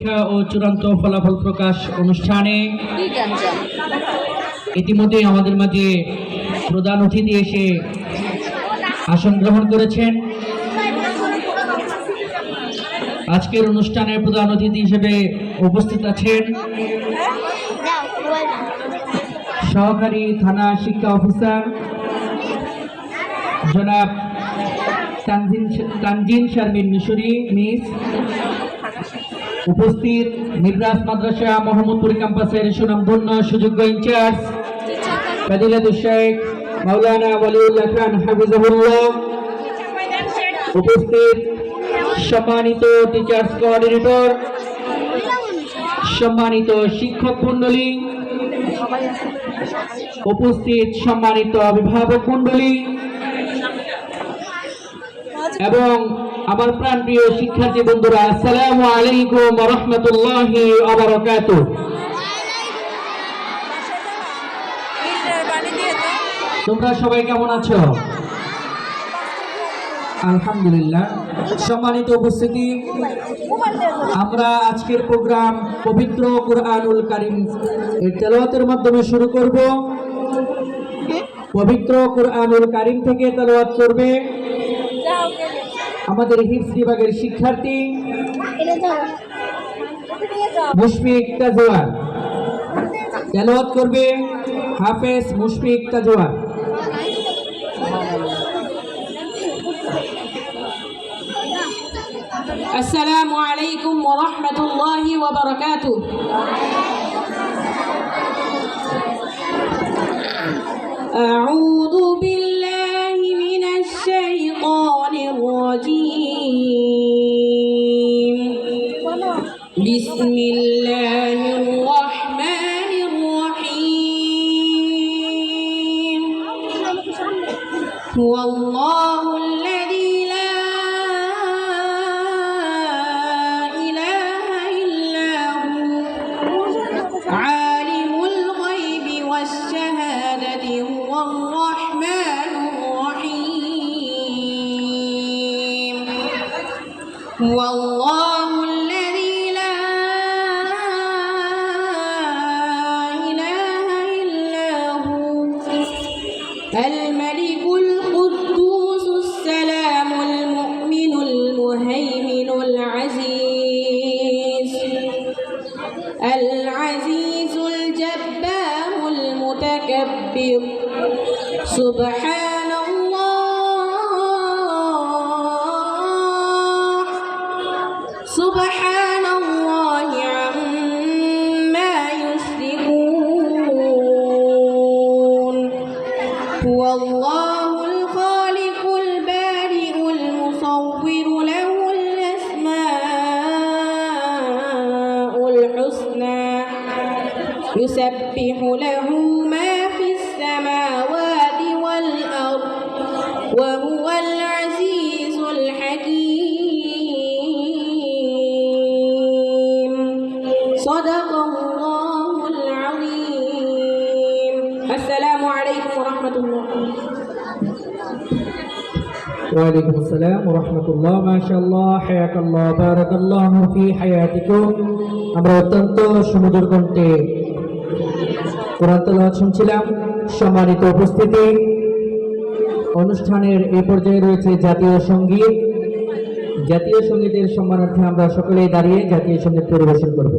পরীক্ষা ও চূড়ান্ত ফলাফল প্রকাশ অনুষ্ঠানে ইতিমধ্যে আমাদের মাঝে প্রধান অতিথি এসে আসন গ্রহণ করেছেন। আজকের অনুষ্ঠানে প্রধান অতিথি হিসেবে উপস্থিত আছেন সহকারী থানা শিক্ষা অফিসার জনাব তানজিন শারমিন মিশরি মিস, উপস্থিত নিবরাস মাদ্রাসা মোহাম্মদপুর ক্যাম্পাসের সুনামধন্য সুযোগ্য ইনচার্জ ফজিলাতুল শেখ মাওলানা ওয়ালিউল্লাহ খান হাফিজাহুল্লাহ, উপস্থিত সম্মানিত টিচার্স কোঅর্ডিনেটর, সম্মানিত শিক্ষক মণ্ডলী, উপস্থিত সম্মানিত অভিভাবক মণ্ডলী এবং আমার প্রাণপ্রিয় শিক্ষার্থী বন্ধুরা, আসসালামু আলাইকুম ওয়া রাহমাতুল্লাহি ওয়া বারাকাতুহু। তোমরা সবাই কেমন আছো? আলহামদুলিল্লাহ। সম্মানিত উপস্থিতি, আমরা আজকের প্রোগ্রাম পবিত্র কুরআনুল কারীম এর তেলাওয়াতের মাধ্যমে শুরু করব। পবিত্র কুরআনুল কারীম থেকে তেলাওয়াত করবে আমাদের হিফজ বিভাগের শিক্ষার্থী মুশফিক তাজওয়ার। তেলাওয়াত করবে হাফেজ মুশফিক তাজওয়ার। আসসালামু আলাইকুম ওয়া রাহমাতুল্লাহি ওয়া বারাকাতুহু। আউযু বিল্লাহি মিনাশ শাইতানির রাজীম। বিসমিল্লাহির রাহমানির রাহিম। হুয়াল্লাহুল লাযী والله الذي لا إله إلا هو الملك القدوس السلام المؤمن المهيمن العزيز الجبار المتكبر سبحان سبحان الله عما يشركون. هو الله الخالق البارئ المصور له الأسماء الحسنى يسبح له ما في السماوات والأرض وهو العزيز الحكيم. صدق الله العظيم. السلام عليكم ورحمة الله. ওয়ালাইকুম আসসালাম ওয়া রাহমাতুল্লাহ। মাশাআল্লাহ, হায়াকাল্লাহ, বারাকাল্লাহু ফি হায়াতিকুম। আমরা অত্যন্ত সুমধুর কণ্ঠে কোরআন তেলাওয়াত শুনছিলাম। সম্মানিত উপস্থিতি, অনুষ্ঠানের এই পর্যায়ে রয়েছে জাতীয় সঙ্গীত। জাতীয় সঙ্গীতের সম্মানার্থে আমরা সকলেই দাঁড়িয়ে জাতীয় সঙ্গীত পরিবেশন করব।